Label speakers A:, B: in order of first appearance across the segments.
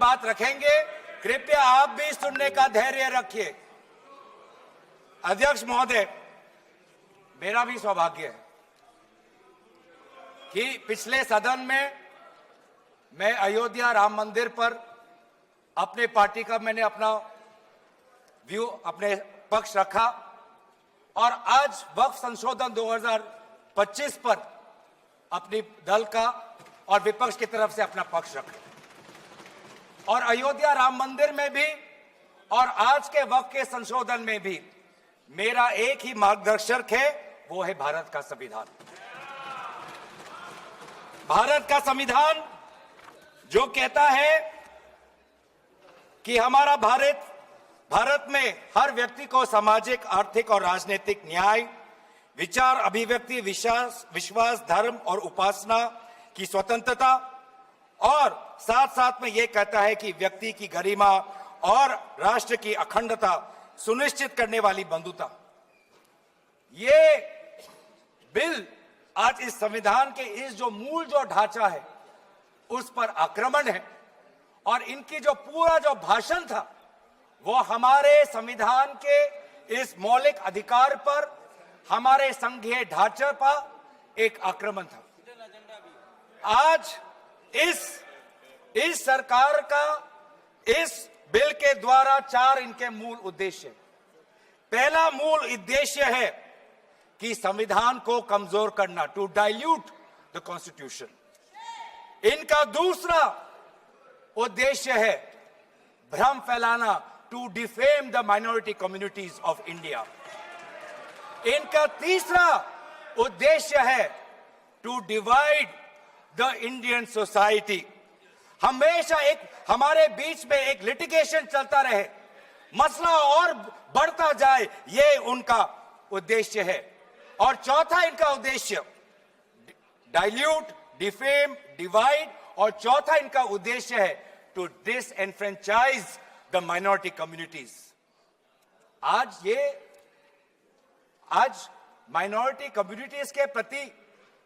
A: बात रखेंगे, कृपया आप भी सुनने का धैर्य रखिए। अध्यक्ष महोदय, मेरा भी सौभाग्य है कि पिछले सदन में मैं अयोध्या राम मंदिर पर अपने पार्टी का मैंने अपना व्यू, अपने पक्ष रखा और आज वक्फ संशोधन 2025 पर अपनी दल का और विपक्ष की तरफ से अपना पक्ष रखा और अयोध्या राम मंदिर में भी और आज के वक्फ के संशोधन में भी मेरा एक ही मार्गदर्शक है, वो है भारत का संविधान। भारत का संविधान जो कहता है कि हमारा भारत में हर व्यक्ति को सामाजिक, आर्थिक और राजनीतिक न्याय, विचार, अभिव्यक्ति, विश्वास, धर्म और उपासना की स्वतंत्रता और साथ साथ में यह कहता है कि व्यक्ति की गरिमा और राष्ट्र की अखंडता सुनिश्चित करने वाली बंधुता। ये बिल आज इस संविधान के इस जो मूल जो ढांचा है उस पर आक्रमण है और इनकी जो पूरा जो भाषण था वो हमारे संविधान के इस मौलिक अधिकार पर, हमारे संघीय ढांचे पर एक आक्रमण था। आज इस सरकार का इस बिल के द्वारा 4 इनके मूल उद्देश्य। पहला मूल उद्देश्य है कि संविधान को कमजोर करना, टू डाइल्यूट द कॉन्स्टिट्यूशन। इनका दूसरा उद्देश्य है भ्रम फैलाना, to defame the minority communities of India. इनका तीसरा उद्देश्य है to divide the Indian society. हमेशा एक हमारे बीच में एक लिटिगेशन चलता रहे, मसला और बढ़ता जाए, ये उनका उद्देश्य है। और चौथा इनका उद्देश्य डाइल्यूट, डिफेम, डिवाइड और चौथा इनका उद्देश्य है to disenfranchise the minority communities. आज माइनॉरिटी कम्युनिटीज के प्रति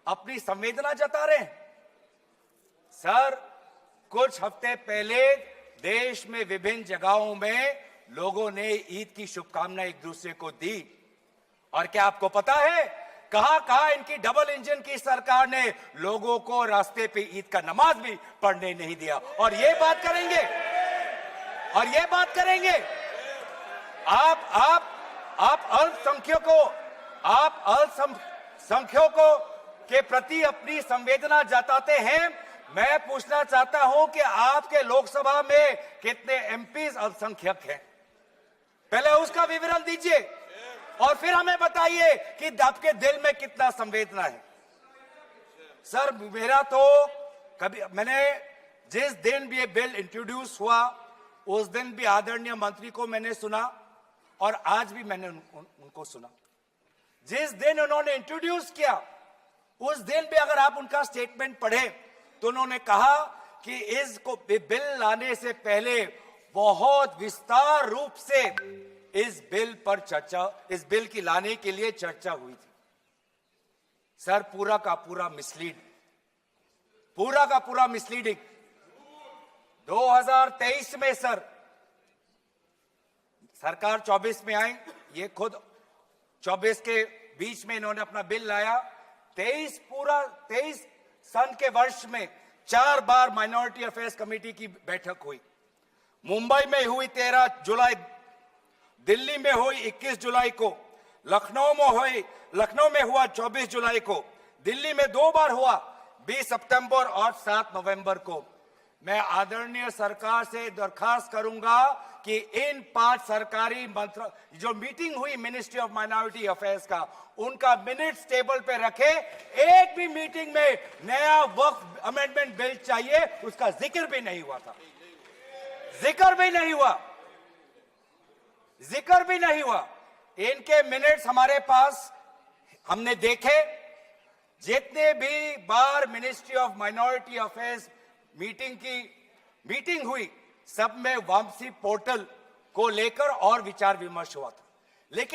A: अपनी संवेदना जता रहे हैं। सर, कुछ हफ्ते पहले देश में विभिन्न जगहों में लोगों ने ईद की शुभकामनाएं एक दूसरे को दी और क्या आपको पता है कहां इनकी डबल इंजन की सरकार ने लोगों को रास्ते पे ईद का नमाज भी पढ़ने नहीं दिया। और ये बात करेंगे आप अल्पसंख्यकों के प्रति अपनी संवेदना जताते हैं। मैं पूछना चाहता हूं कि आपके लोकसभा में कितने एमपीज अल्पसंख्यक हैं? पहले उसका विवरण दीजिए और फिर हमें बताइए कि आपके दिल में कितना संवेदना है। सर, मेरा तो मैंने जिस दिन भी ये बिल इंट्रोड्यूस हुआ उस दिन भी आदरणीय मंत्री को मैंने सुना और आज भी मैंने उनको सुना। जिस दिन उन्होंने इंट्रोड्यूस किया उस दिन भी अगर आप उनका स्टेटमेंट पढ़े तो उन्होंने कहा कि इसको बिल लाने से पहले बहुत विस्तार रूप से इस बिल की लाने के लिए चर्चा हुई थी। सर, पूरा का पूरा मिसलीडिंग। 2023 में सर सरकार 24 में आई, ये खुद 24 के बीच में इन्होंने अपना बिल लाया। 23 सन के वर्ष में 4 बार माइनॉरिटी अफेयर्स कमेटी की बैठक हुई। मुंबई में हुई 13 जुलाई, दिल्ली में हुई 21 जुलाई को, लखनऊ में हुआ 24 जुलाई को, दिल्ली में 2 बार हुआ 20 सितंबर और 7 नवंबर को। मैं आदरणीय सरकार से दरखास्त करूंगा कि इन 5 सरकारी जो मीटिंग हुई मिनिस्ट्री ऑफ माइनॉरिटी अफेयर्स का, उनका मिनट्स टेबल पे रखे। एक भी मीटिंग में नया वक्फ अमेंडमेंट बिल चाहिए उसका जिक्र भी नहीं हुआ था। जिक्र भी नहीं हुआ। इनके मिनट्स हमारे पास, हमने देखे। जितने भी बार ministry of minority affairs meeting हुई, सब में वामसी पोर्टल को लेकर और विचार विमर्श हुआ था। लेकिन